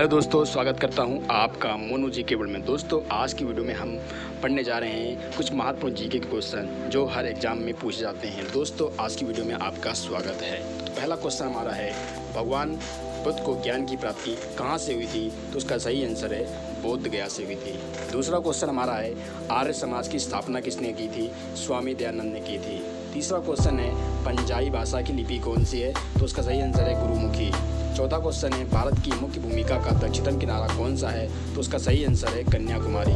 Hello दोस्तों, स्वागत करता हूं आपका मोनू जी के वर्ल्ड में। दोस्तों, आज की वीडियो में हम पढ़ने जा रहे हैं कुछ महत्वपूर्ण जीके के क्वेश्चन जो हर एग्जाम में पूछे जाते हैं। दोस्तों, आज की वीडियो में आपका स्वागत है। तो पहला क्वेश्चन हमारा है, भगवान बुद्ध को ज्ञान की प्राप्ति कहाँ से हुई थी? तो उसका सही आंसर है बोध गया से हुई थी। दूसरा क्वेश्चन हमारा है, आर्य समाज की स्थापना किसने की थी? स्वामी दयानंद ने की थी। तीसरा क्वेश्चन है, पंजाबी भाषा की लिपि कौन सी है? तो उसका सही आंसर है गुरुमुखी। चौथा क्वेश्चन है, भारत की मुख्य भूमिका का दक्षिणतम किनारा कौन सा है? तो उसका सही आंसर है कन्याकुमारी।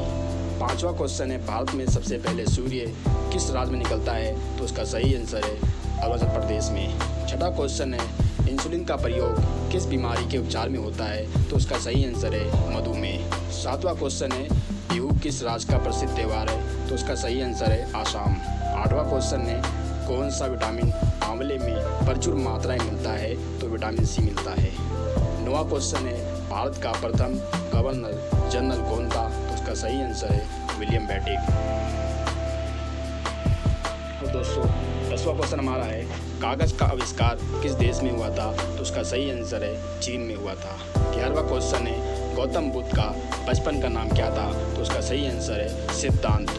पांचवा क्वेश्चन है, भारत में सबसे पहले सूर्य किस राज्य में निकलता है? तो उसका सही आंसर है अरुणाचल प्रदेश में। छठा क्वेश्चन है, इंसुलिन का प्रयोग किस बीमारी के उपचार में होता है? तो उसका सही आंसर है मधुमेह। सातवां क्वेश्चन है, बिहू किस राज्य का प्रसिद्ध त्यौहार है? तो उसका सही आंसर है आसाम। आठवां क्वेश्चन है, कौन सा विटामिन आंवले में प्रचुर मात्रा में मिलता है? तो विटामिन सी मिलता है। नौवां क्वेश्चन है, भारत का प्रथम गवर्नर जनरल कौन था? तो उसका सही आंसर है विलियम बेंटिक। तो दोस्तों, 10वां क्वेश्चन हमारा है, कागज का आविष्कार किस देश में हुआ था? तो उसका सही आंसर है चीन में हुआ था। 11वां क्वेश्चन है, गौतम बुद्ध का बचपन का नाम क्या था? तो उसका सही आंसर है सिद्धांत।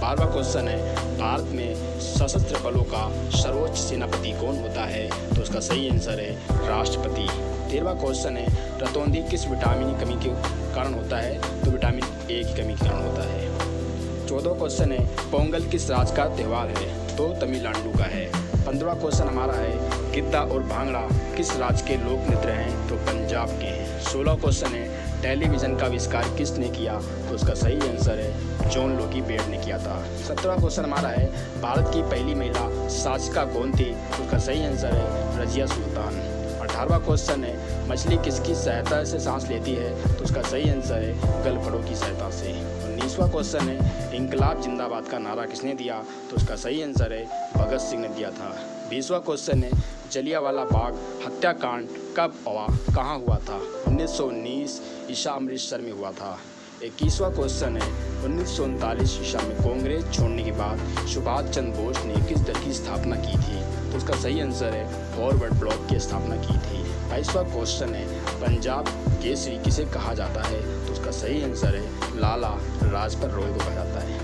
12वां क्वेश्चन है, भारत में सशस्त्र बलों का सर्वोच्च सेनापति कौन होता है? तो उसका सही आंसर है राष्ट्रपति। 13वां क्वेश्चन है, रतौंधी किस विटामिन की कमी के कारण होता है? तो विटामिन ए की कमी के कारण होता है। 14वां क्वेश्चन है, पोंगल किस राज्य का त्यौहार है? तो तमिलनाडु का है। 15वां क्वेश्चन हमारा है, गिद्दा और भांगड़ा किस राज्य के लोक नृत्य हैं? तो पंजाब के हैं। 16वां क्वेश्चन है, टेलीविज़न का आविष्कार किसने किया? तो उसका सही आंसर है जॉन लोकी बेयर ने किया था। 17वां क्वेश्चन हमारा है, भारत की पहली महिला शासिका कौन थी? तो उसका सही आंसर है रजिया सुल्तान। 18वां क्वेश्चन है, मछली किसकी सहायता से सांस लेती है? तो उसका सही आंसर है गलफड़ों की सहायता से। 19वां क्वेश्चन है, इंकलाब जिंदाबाद का नारा किसने दिया? तो उसका सही आंसर है भगत सिंह ने दिया था। 20वां क्वेश्चन है, जलियांवाला बाग हत्याकांड कब हुआ, कहाँ हुआ था? 1919 ईसा अमृतसर में हुआ था। 21वां क्वेश्चन है, 1939 ईसा में कांग्रेस छोड़ने के बाद सुभाष चंद्र बोस ने किस दल की स्थापना की थी? तो उसका सही आंसर है फॉरवर्ड ब्लॉक की स्थापना की थी। 22वां क्वेश्चन है, पंजाब केसरी किसे कहा जाता है? तो उसका सही आंसर है लाला लाजपत राय को कहा जाता है।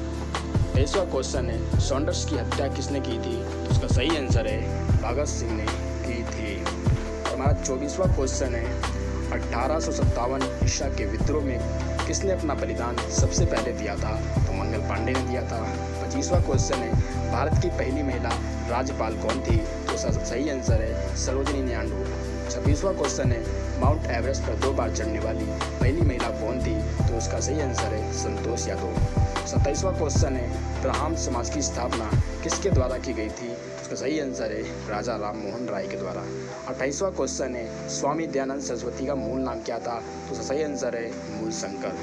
23वां क्वेश्चन है, सॉन्डर्स की हत्या किसने की थी? तो उसका सही आंसर है भगत सिंह ने की थी। हमारा 24वां क्वेश्चन है, 1857 ईसा के विद्रोह में किसने अपना बलिदान सबसे पहले दिया था? तो मंगल पांडे ने दिया था। 25वां क्वेश्चन है, भारत की पहली महिला राज्यपाल कौन थी? तो सही आंसर है सरोजिनी नायडू। 26वां क्वेश्चन है, माउंट एवरेस्ट पर 2 बार चढ़ने वाली पहली महिला कौन थी? तो उसका सही आंसर है संतोष यादव। 27वां क्वेश्चन है, ब्राह्मण समाज की स्थापना किसके द्वारा की गई थी? उसका सही आंसर है राजा राम मोहन राय के द्वारा। 28वां क्वेश्चन है, स्वामी दयानंद सरस्वती का मूल नाम क्या था? तो उसका सही आंसर है मूलशंकर।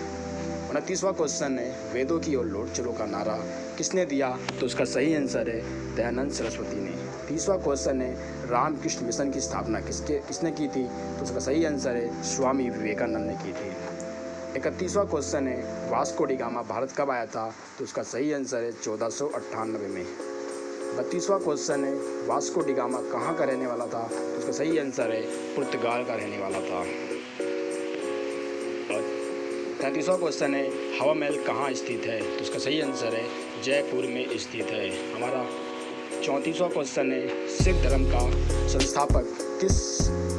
29वां क्वेश्चन है, वेदों की ओर लौट चलो का नारा किसने दिया? तो उसका सही आंसर है दयानंद सरस्वती ने। 30वां क्वेश्चन है, रामकृष्ण मिशन की स्थापना किसने की थी? तो उसका सही आंसर है स्वामी विवेकानंद ने की थी। 31वां क्वेश्चन है, वास्को डी गामा भारत कब आया था? तो उसका सही आंसर है 1498 में। 32वां क्वेश्चन है, वास्को डी गामा कहाँ का रहने वाला था? तो उसका सही आंसर है पुर्तगाल का रहने वाला था। 33वां क्वेश्चन है, हवा महल कहाँ स्थित है? तो उसका सही आंसर है जयपुर में स्थित है। हमारा 34वां क्वेश्चन है, सिख धर्म का संस्थापक किस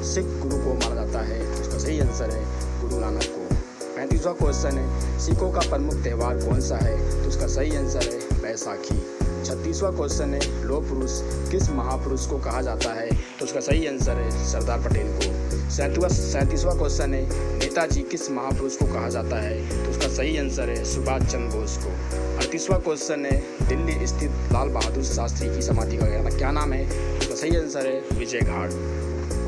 सिख गुरु को माना जाता है? तो उसका सही आंसर है गुरु नानक को। 35वां क्वेश्चन है, सिखों का प्रमुख त्यौहार कौन सा है? तो उसका सही आंसर है बैसाखी। 36वां क्वेश्चन है, लोह पुरुष किस महापुरुष को कहा जाता है? तो उसका सही आंसर है सरदार पटेल को। 37वां क्वेश्चन है, नेताजी किस महापुरुष को कहा जाता है? तो उसका सही आंसर है सुभाष चंद्र बोस को। 38वां क्वेश्चन है, दिल्ली स्थित लाल बहादुर शास्त्री की समाधि का क्या नाम है? उसका सही आंसर है विजय घाट।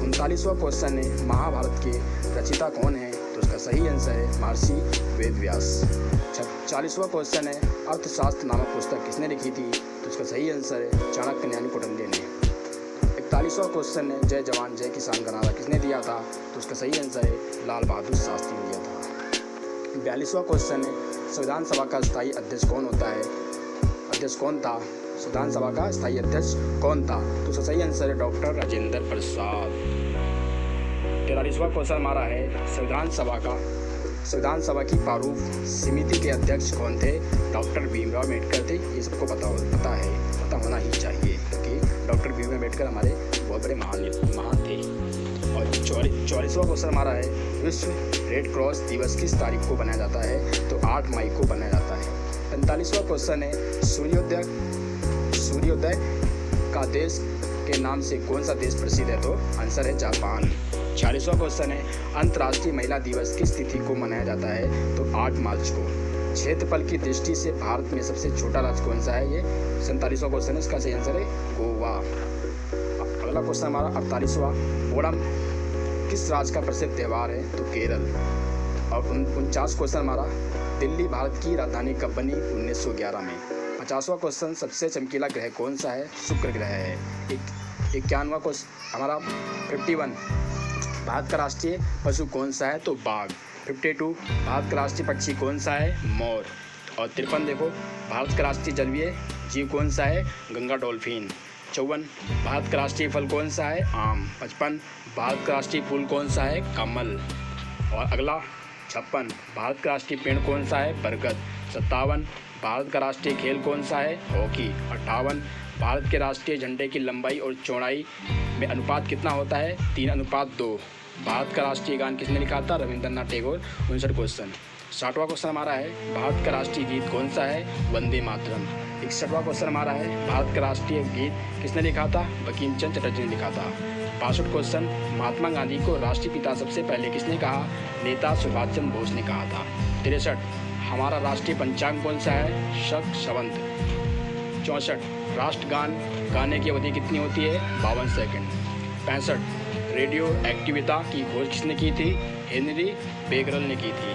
39वां क्वेश्चन है, महाभारत के रचयिता कौन है? तो उसका सही आंसर है महर्षि वेदव्यास। 40वां क्वेश्चन है, अर्थशास्त्र नामक पुस्तक किसने लिखी थी? तो उसका सही आंसर है चाणक्य यानी कौटिल्य ने। 41वां क्वेश्चन है, जय जवान जय किसान का नारा किसने दिया था? तो उसका सही आंसर है लाल बहादुर शास्त्री ने दिया था। 42वां क्वेश्चन है, संविधान सभा का स्थायी अध्यक्ष कौन होता है? अध्यक्ष कौन था? संविधान सभा का स्थायी अध्यक्ष कौन था? तो उसका सही आंसर है डॉक्टर राजेंद्र प्रसाद। 43वां क्वेश्चन हमारा है संविधान सभा की प्रारूप समिति के अध्यक्ष कौन थे? डॉक्टर भीमराव अम्बेडकर थे। ये सबको पता होना ही चाहिए क्योंकि डॉक्टर भीमराव अम्बेडकर हमारे बहुत बड़े महान थे। और 44वां क्वेश्चन हमारा है विश्व रेड क्रॉस दिवस किस तारीख को बनाया जाता है? तो 8 मई को बनाया जाता है। 45वां क्वेश्चन है सूर्योदय का देश के नाम से कौन सा देश प्रसिद्ध है? तो आंसर है जापान। 46वां क्वेश्चन है अंतर्राष्ट्रीय महिला दिवस किस तिथि को मनाया जाता है? तो 8 मार्च को। क्षेत्रफल की दृष्टि से भारत में सबसे छोटा राज्य कौन सा है? ये 47वां क्वेश्चन है, इसका सही आंसर है गोवा। अगला क्वेश्चन हमारा 48वां, ओणम किस राज्य का प्रसिद्ध त्यौहार है? तो केरल। और 49 क्वेश्चन हमारा दिल्ली भारत की राजधानी कब बनी? 1911 में। 50वां क्वेश्चन सबसे चमकीला ग्रह कौन सा है? शुक्र ग्रह है। 51वां क्वेश्चन हमारा 51 भारत का राष्ट्रीय पशु कौन सा है? तो बाघ। 52 भारत का राष्ट्रीय पक्षी कौन सा है? मोर। और 53 देखो भारत का राष्ट्रीय जलीय जीव कौन सा है? गंगा डॉल्फिन। 54 भारत का राष्ट्रीय फल कौन सा है? आम। 55 भारत का राष्ट्रीय फूल कौन सा है? कमल। और अगला 56 भारत का राष्ट्रीय पेड़ कौन सा है? बरगद। 57 भारत का राष्ट्रीय खेल कौन सा है? हॉकी। 58 भारत के राष्ट्रीय झंडे की लंबाई और चौड़ाई में अनुपात कितना होता है? 3:2। भारत का राष्ट्रीय गान किसने लिखा था? रविंद्रनाथ टैगोर। 59 क्वेश्चन। 60वां क्वेश्चन हमारा है भारत का राष्ट्रीय गीत कौन सा है? वंदे मातरम। 61वां क्वेश्चन हमारा है भारत का राष्ट्रीय गीत किसने लिखा था? बंकिम चंद्र चटर्जी ने लिखा था। 62 क्वेश्चन महात्मा गांधी को राष्ट्रीय पिता सबसे पहले किसने कहा? नेता सुभाष चंद्र बोस ने कहा था। 63 हमारा राष्ट्रीय पंचांग कौन सा है? शक शवंत। 64 राष्ट्रगान गाने की अवधि कितनी होती है? 52 सेकंड। 65 रेडियो एक्टिविता की खोज किसने की थी? हेनरी बेकरल ने की थी।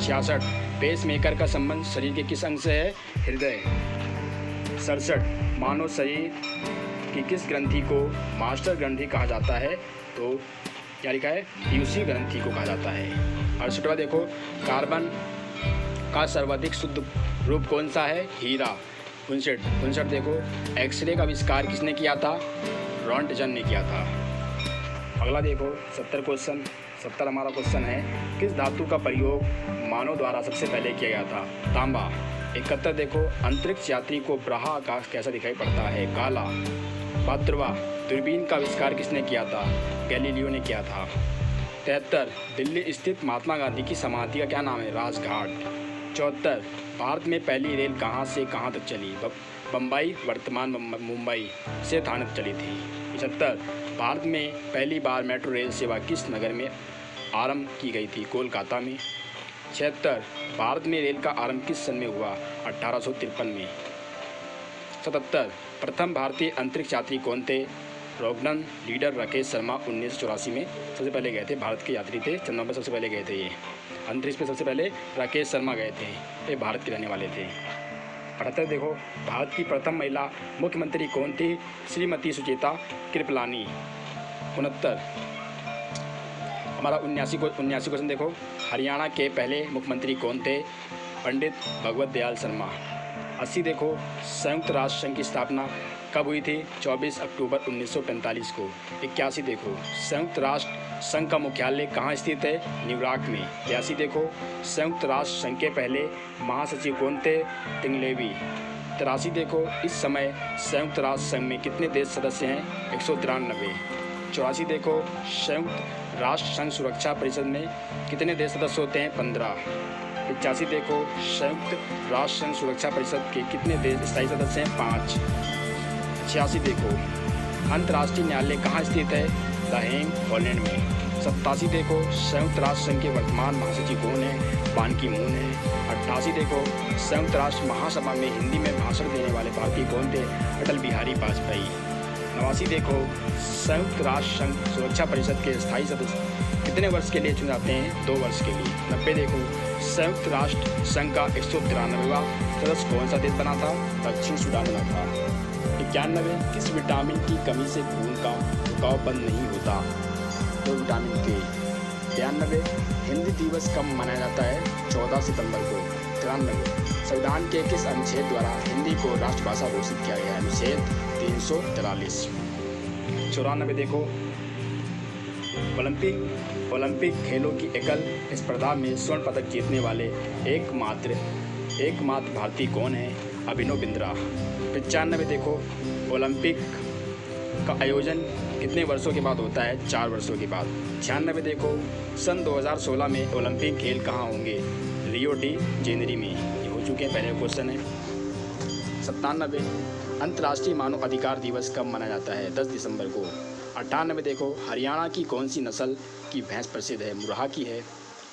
66 पेस मेकर का संबंध शरीर के किस अंग से है? हृदय। 67 मानव शरीर की किस ग्रंथि को मास्टर ग्रंथि कहा जाता है? तो क्या लिखा है? पीयूषी ग्रंथि को कहा जाता है। 68वां देखो कार्बन का सर्वाधिक शुद्ध रूप कौन सा है? हीरा। 59 देखो एक्सरे का आविष्कार किसने किया था? रॉन्टजन ने किया था। अगला देखो 70 क्वेश्चन। 70 हमारा क्वेश्चन है किस धातु का प्रयोग मानव द्वारा सबसे पहले किया गया था? तांबा। 71 देखो अंतरिक्ष यात्री को ब्रहा आकाश कैसा दिखाई पड़ता है? काला। 72वां दूरबीन का आविष्कार किसने किया था? गैलीलियो ने किया था। 73 दिल्ली स्थित महात्मा गांधी की समाधि का क्या नाम है? राजघाट। 74 भारत में पहली रेल कहाँ से कहाँ तक चली? बम्बई वर्तमान मुंबई से थाने तक चली थी। 75 भारत में पहली बार मेट्रो रेल सेवा किस नगर में आरंभ की गई थी? कोलकाता में। 76 भारत में रेल का आरंभ किस सन में हुआ? 1853 में। 77 प्रथम भारतीय अंतरिक्ष यात्री कौन थे? रोगनन लीडर राकेश शर्मा 1984 में सबसे पहले गए थे। भारत के यात्री थे, चंद्रमा पर सबसे पहले गए थे। ये अंतरिक्ष में सबसे पहले राकेश शर्मा गए थे, ये भारत के रहने वाले थे। 78 देखो भारत की प्रथम महिला मुख्यमंत्री कौन थी? श्रीमती सुचेता कृपलानी। 69 हमारा 79 क्वेश्चन देखो हरियाणा के पहले मुख्यमंत्री कौन थे? पंडित भगवत दयाल शर्मा। 80 देखो संयुक्त राष्ट्र संघ की स्थापना कब हुई थी? 24 अक्टूबर 1945 को। 81 देखो संयुक्त राष्ट्र संघ का मुख्यालय कहाँ स्थित है? न्यूयॉर्क में। 82 देखो संयुक्त राष्ट्र संघ के पहले महासचिव कौन थे? तिंगलेवी। 83 देखो इस समय संयुक्त राष्ट्र संघ में कितने देश सदस्य हैं? 193। 84 देखो संयुक्त राष्ट्र संघ सुरक्षा परिषद में कितने देश सदस्य होते हैं? 15। 85 देखो संयुक्त राष्ट्र संघ सुरक्षा परिषद के कितने देश स्थायी सदस्य हैं? 5। 86 देखो अंतर्राष्ट्रीय न्यायालय कहाँ स्थित है? द हेग हॉलैंड में। 87 देखो संयुक्त राष्ट्र संघ के वर्तमान महासचिव कौन है? बान की मून है। 88 देखो संयुक्त राष्ट्र महासभा में हिंदी में भाषण देने वाले भारतीय कौन थे? अटल बिहारी वाजपेयी। 89 देखो संयुक्त राष्ट्र संघ सुरक्षा परिषद के स्थायी सदस्य कितने वर्ष के लिए चुने जाते हैं? 2 वर्ष के लिए। 90 देखो संयुक्त राष्ट्र संघ का 193वां सदस्य कौन सा देश बना था? दक्षिण सूडान बना था। 91 किस विटामिन की कमी से खून का रुकाव बंद नहीं होता? तो विटामिन के। 93 हिंदी दिवस कब मनाया जाता है? 14 सितंबर को। 93 संविधान के किस अनुच्छेद द्वारा हिंदी को राष्ट्रभाषा घोषित किया गया है? अनुच्छेद 343। 94 देखो ओलंपिक ओलंपिक खेलों की एकल स्पर्धा में स्वर्ण पदक जीतने वाले एकमात्र भारतीय कौन है? अभिनव बिंद्रा। 95 देखो, ओलंपिक का आयोजन कितने वर्षों के बाद होता है? 4 वर्षों के बाद। 96 देखो, सन 2016 में ओलंपिक खेल कहाँ होंगे? रियो डी जेनेरो में। ये हो चुके हैं, पहले क्वेश्चन है। 97 अंतर्राष्ट्रीय मानव अधिकार दिवस कब मनाया जाता है? 10 दिसंबर को। 98 देखो, हरियाणा की कौन सी नस्ल की भैंस प्रसिद्ध है? मुरहा की है।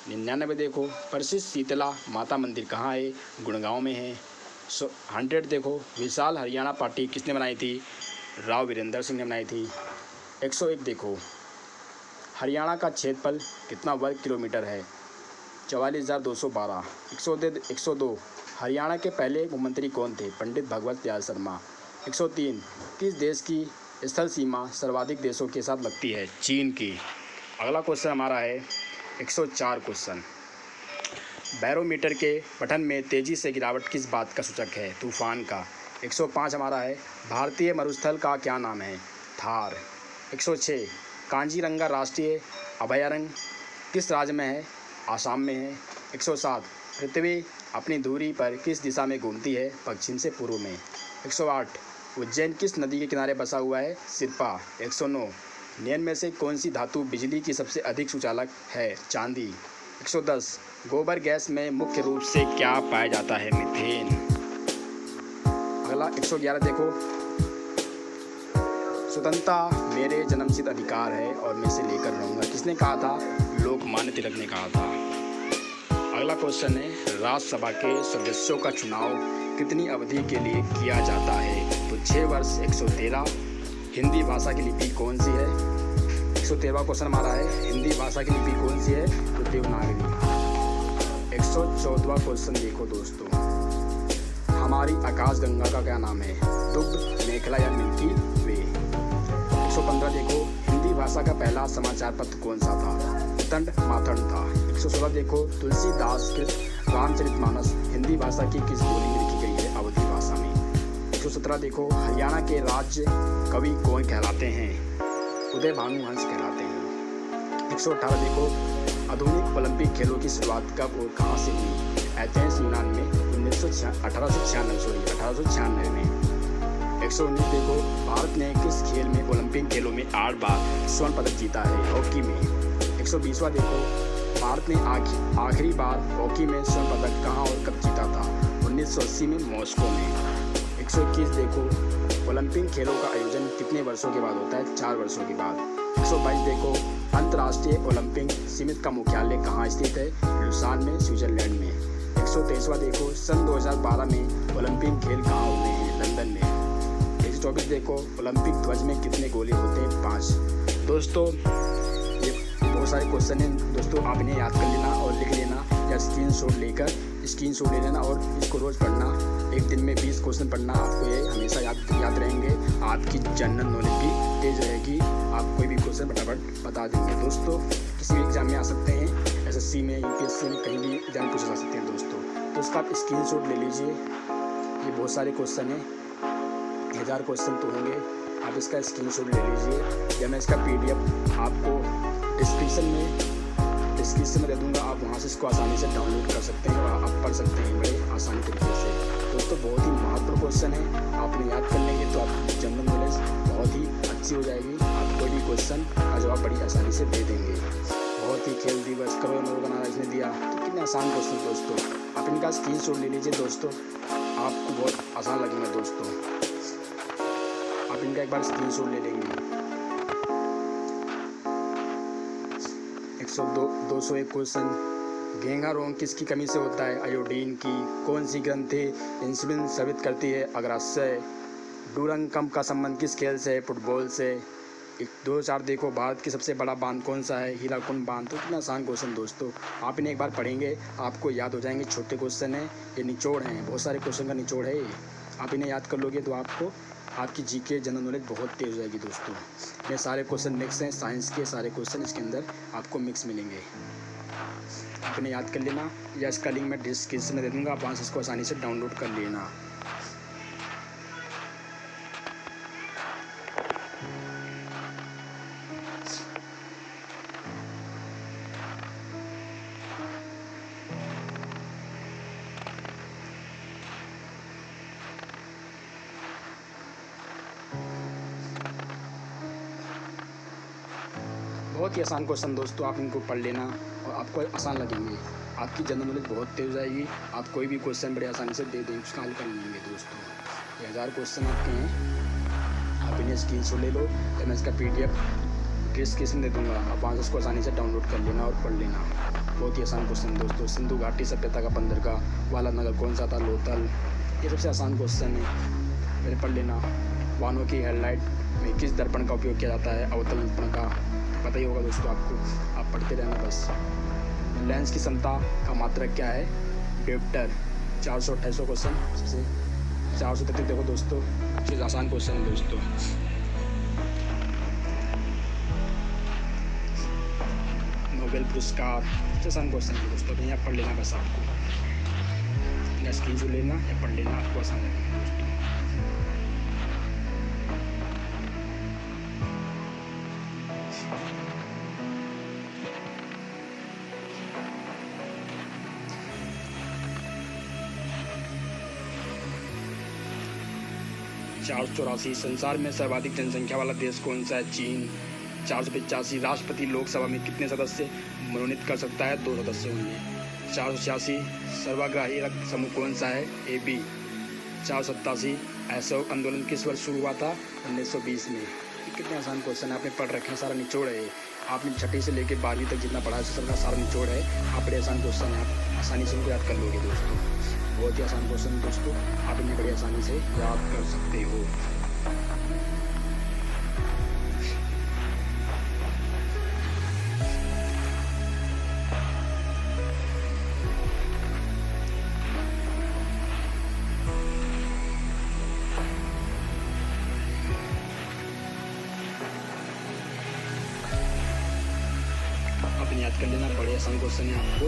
99 देखो, प्रसिद्ध शीतला माता मंदिर कहाँ है? गुड़गांव में है। 100 देखो, विशाल हरियाणा पार्टी किसने बनाई थी? राव वीरेंद्र सिंह ने बनाई थी। 101 देखो, हरियाणा का क्षेत्रफल कितना वर्ग किलोमीटर है? 44,212। 102 हरियाणा के पहले मुख्यमंत्री कौन थे? पंडित भगवत दयाल शर्मा। 103 किस देश की स्थल सीमा सर्वाधिक देशों के साथ लगती है? चीन की। अगला क्वेश्चन हमारा है 104 क्वेश्चन। बैरोमीटर के पठन में तेजी से गिरावट किस बात का सूचक है? तूफान का। 105 हमारा है भारतीय मरुस्थल का क्या नाम है? थार। 106 कांजीरंगा राष्ट्रीय अभयारण्य किस राज्य में है? आसाम में है। 107 पृथ्वी अपनी धुरी पर किस दिशा में घूमती है? पश्चिम से पूर्व में। 108 उज्जैन किस नदी के किनारे बसा हुआ है? सिरपा। 109 निम्न में से कौन सी धातु बिजली की सबसे अधिक सुचालक है? चांदी। 110 गोबर गैस में मुख्य रूप से क्या पाया जाता है? मीथेन। अगला 111 देखो, स्वतंत्रता मेरे जन्मसिद्ध अधिकार है और मैं इसे लेकर रहूँगा। किसने कहा था? लोकमान्य तिलक ने कहा था। अगला क्वेश्चन है राज्यसभा के सदस्यों का चुनाव कितनी अवधि के लिए किया जाता है? तो 6 वर्ष। 113 हिंदी भाषा की लिपि कौन सी है? 113वां क्वेश्चन हमारा है हिंदी भाषा की लिपि कौन सी है? तो देवनागरी। 114वां क्वेश्चन देखो दोस्तों, हमारी आकाशगंगा का क्या नाम है? दुग्ध मेखला या मिल्की वे। 115 देखो, हिंदी भाषा का पहला समाचार पत्र कौन सा था? दंड माथन था। 116 देखो, तुलसीदास कृत रामचरितमानस हिंदी भाषा की किस बोली में लिखी गई है? अवधी भाषा में। 117 देखो, हरियाणा के राज्य कवि कौन कहलाते हैं? उदय भानु हंस कहलाते हैं। 118 देखो, आधुनिक ओलंपिक खेलों की शुरुआत कब और कहाँ से हुई? एथेंस यूनान में 1896 में। 119 देखो, भारत ने किस खेल में ओलंपिक खेलों में 8 बार स्वर्ण पदक जीता है? हॉकी में। 120वां देखो, भारत ने आखिरी बार हॉकी में स्वर्ण पदक कहाँ और कब जीता था? 1980 में मॉस्को में। 121 देखो, ओलंपिक खेलों का आयोजन कितने वर्षों के बाद होता है? 4 वर्षों के बाद। 122 देखो, अंतर्राष्ट्रीय ओलंपिक समिति का मुख्यालय कहाँ स्थित है? लुसान में, स्विट्जरलैंड में। 123वां देखो, सन 2012 में ओलंपिक खेल कहाँ होते हैं? लंदन में। 124 देखो, ओलंपिक ध्वज में कितने गोले होते हैं? 5। दोस्तों ये बहुत सारे क्वेश्चन हैं दोस्तों, आप इन्हें याद कर लेना और लिख लेना या स्क्रीनशॉट ले लेना और इसको रोज़ पढ़ना। एक दिन में 20 क्वेश्चन पढ़ना, आपको ये हमेशा याद रहेंगे। आपकी जनरल नॉलेज भी तेज रहेगी, आप कोई भी क्वेश्चन फटाफट बता देंगे। दोस्तों किसी भी एग्जाम में आ सकते हैं, SSC में, UPSC में, कहीं भी एग्जाम पूछे जा सकते हैं दोस्तों। तो इसका आप स्क्रीनशॉट ले लीजिए, ये बहुत सारे क्वेश्चन हैं, 1000 क्वेश्चन तो होंगे। आप इसका स्क्रीनशॉट ले लीजिए या मैं इसका PDF आपको डिस्क्रिप्शन में दे दूँगा, आप वहाँ से इसको आसानी से डाउनलोड कर सकते हैं और आप पढ़ सकते हैं बड़े आसानी तरीके से। दोस्तों बहुत ही महत्वपूर्ण क्वेश्चन है, आपने याद कर लेंगे तो आपकी जनरल नॉलेज बहुत ही अच्छी हो जाएगी। आप कोई भी क्वेश्चन का जवाब बड़ी आसानी से दे देंगे। बहुत ही खेल दिवस करो नोट बनाना इसने दिया, तो कितने आसान क्वेश्चन दोस्तों, आप इनका स्क्रीनशॉट ले लीजिए दोस्तों, आपको बहुत आसान लगेगा दोस्तों। आप इनका एक बार स्क्रीनशॉट ले लेंगे। 201 क्वेश्चन, घेंघा रोग किसकी कमी से होता है? आयोडीन की। कौन सी ग्रंथि इंसुलिन स्रावित करती है? अग्राशय। डूरंगकम का संबंध किस खेल से है? फुटबॉल से। 2004 देखो, भारत की सबसे बड़ा बांध कौन सा है? हीराकुंड बांध। तो कितना आसान क्वेश्चन दोस्तों, आप इन्हें एक बार पढ़ेंगे आपको याद हो जाएंगे। छोटे क्वेश्चन हैं, ये निचोड़ हैं, बहुत सारे क्वेश्चन का निचोड़ है ये। आप इन्हें याद कर लोगे तो आपको आपकी GK जनरल नॉलेज बहुत तेज हो जाएगी दोस्तों। ये सारे क्वेश्चन मिक्स हैं, साइंस के सारे क्वेश्चन इसके अंदर आपको मिक्स मिलेंगे। आप इन्हें याद कर लेना या इसका लिंक मैं डिस्क्रिप्शन में दे दूँगा, आप वहाँ से इसको आसानी से डाउनलोड कर लेना। बहुत ही आसान क्वेश्चन दोस्तों, आप इनको पढ़ लेना और आपको आसान लगेंगे। आपकी जनरल नॉलेज बहुत तेज हो जाएगी, आप कोई भी क्वेश्चन बड़े आसानी से दे देंगे, उसका हल कर लेंगे दोस्तों। ये 1000 क्वेश्चन आपके हैं, आप इन्हें स्क्रीनशॉट ले लो तो मैं इसका PDF डिस्क्रिप्शन दे दूँगा, आप वहाँ से उसको आसानी से डाउनलोड कर लेना और पढ़ लेना। बहुत ही आसान क्वेश्चन दोस्तों। सिंधु घाटी सभ्यता का बंदरगाह वाला नगर कौन सा था? लोथल। ये सबसे आसान क्वेश्चन है, मैंने पढ़ लेना। वाहनों की हेडलाइट में किस दर्पण का उपयोग किया जाता है? अवतल दर्पण का। पता ही होगा दोस्तों आपको, आप पढ़ते रहना बस। लेंस की क्षमता का मात्रक क्या है? डियोप्टर। 428 क्वेश्चन सबसे 433 देखो दोस्तों, सबसे आसान क्वेश्चन है दोस्तों। नोबेल पुरस्कार सबसे आसान क्वेश्चन है दोस्तों, यहाँ पढ़ लेना बस आपको, या स्क्रीनशॉट लेना या पढ़ लेना, आपको आसान लगेगा दोस्तों। (484) संसार में सर्वाधिक जनसंख्या वाला देश कौन सा है? चीन। 485 राष्ट्रपति लोकसभा में कितने सदस्य मनोनीत कर सकता है? 2 सदस्य होंगे। 486 सर्वग्राही रक्त समूह कौन सा है? AB। 487 असहयोग आंदोलन किस वर्ष शुरू हुआ था? 1920 में। कितने आसान क्वेश्चन आपने पढ़ रखे हैं, सारा निचोड़ है। आपने छठी से लेकर 12वीं तक जितना पढ़ा है उसका सारा निचोड़ है। आप बड़े आसान क्वेश्चन है, आप आसानी से उनको याद कर लोगे दोस्तों। बहुत ही आसान क्वेश्चन दोस्तों, आप इन्हें बड़ी आसानी से याद कर सकते हो। याद कर लेना, बड़े आसान क्वेश्चन है। आपको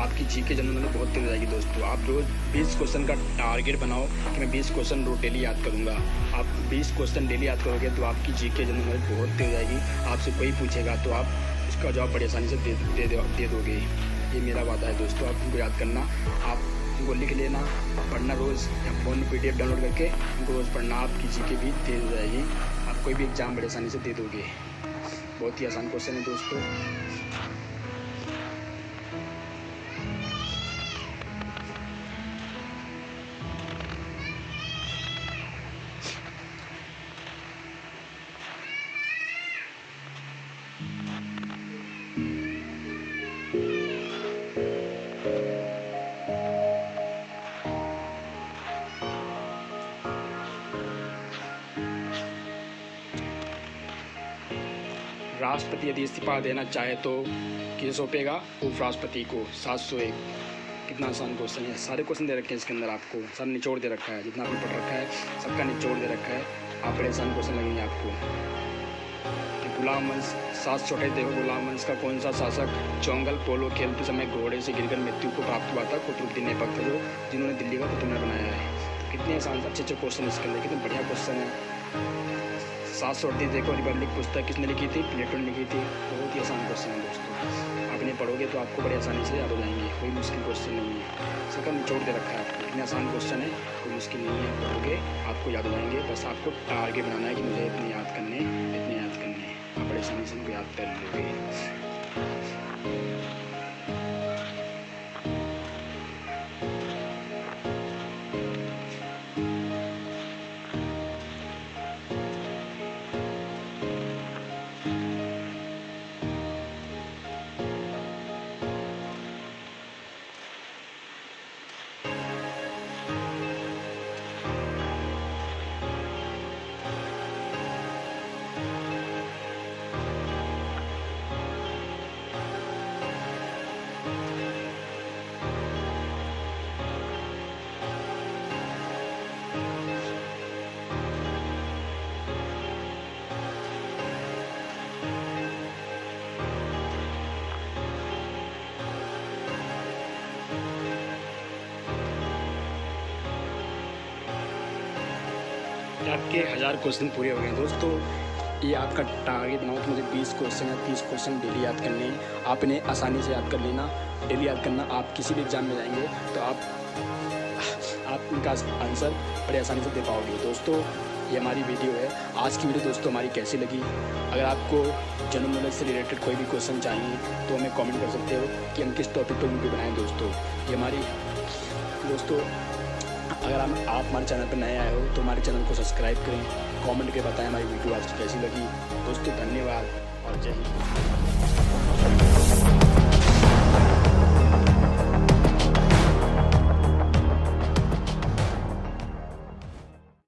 आपकी जीके जनरल नॉलेज बहुत तेज हो जाएगी दोस्तों। आप रोज 20 क्वेश्चन का टारगेट बनाओ कि मैं 20 क्वेश्चन रोज डेली याद करूंगा। आप 20 क्वेश्चन डेली याद करोगे तो आपकी जीके जनरल नॉलेज बहुत तेज हो जाएगी। आपसे कोई पूछेगा तो आप उसका जवाब बड़ी आसानी से दे दोगे, ये मेरा वादा है दोस्तों। आप उनको याद करना, आप उनको लिख लेना, पढ़ना रोज़, या फ़ोन में PDF डाउनलोड करके उनको रोज़ पढ़ना, आपकी जीके भी तेज हो जाएगी। आप कोई भी एग्ज़ाम बड़ी आसानी से दे दोगे। बहुत ही आसान क्वेश्चन है दोस्तों। राष्ट्रपति यदि इस्तीफा देना चाहे तो किसे सौंपेगा? उपराष्ट्रपति को। 701। कितना आसान क्वेश्चन है, सारे क्वेश्चन दे रखे हैं इसके अंदर, आपको सब निचोड़ दे रखा है, जितना आपने पढ़ रखा है सबका निचोड़ दे रखा है। आप बड़े आसान क्वेश्चन लगेंगे आपको। गुलाम वंश 728 देखो, गुलाम वंश का कौन सा शासक चोंगल पोलो खेलते समय घोड़े से गिरकर मृत्यु को प्राप्त हुआ था? कुतुबुद्दीन ऐबक था, जो जिन्होंने दिल्ली का कुतुब मीनार बनाया है। कितने आसान अच्छे क्वेश्चन इसके अंदर, कितने बढ़िया क्वेश्चन है। 738 देखो, रिपब्लिक पुस्तक किसने लिखी थी? प्लेटो ने लिखी थी। बहुत ही आसान क्वेश्चन है दोस्तों, आप इन्हें पढ़ोगे तो आपको बड़ी आसानी से याद हो जाएंगे, कोई मुश्किल क्वेश्चन नहीं है। सबका निचोड़ दे रखा है आपको, इतने आसान क्वेश्चन है, कोई मुश्किल नहीं है, पढ़ोगे आपको याद हो जाएंगे। बस आपको टारगेट बनाना है कि मुझे इतने याद करने, इतने याद करने, आप बड़े आसानी से उनको याद कर लोगे। आपके 1000 क्वेश्चन पूरे हो गए दोस्तों। ये आपका टारगेट बनाओ कि मुझे 20 क्वेश्चन या 30 क्वेश्चन डेली याद करने हैं। आप इन्हें आसानी से याद कर लेना, डेली याद करना। आप किसी भी एग्जाम में जाएंगे तो आप आप इनका आंसर बड़े आसानी से दे पाओगे। दोस्तों ये हमारी वीडियो है। आज की वीडियो दोस्तों हमारी कैसी लगी? अगर आपको जनरल नॉलेज से रिलेटेड कोई भी क्वेश्चन चाहिए तो हमें कमेंट कर सकते हो कि हम किस टॉपिक पर वीडियो बनाएं। दोस्तों ये हमारी दोस्तों अगर आप हमारे चैनल पर नए आए हो तो हमारे चैनल को सब्सक्राइब करें, कमेंट के बताएं हमारी वीडियो आज की कैसी लगी। दोस्तों धन्यवाद और जय हिंद।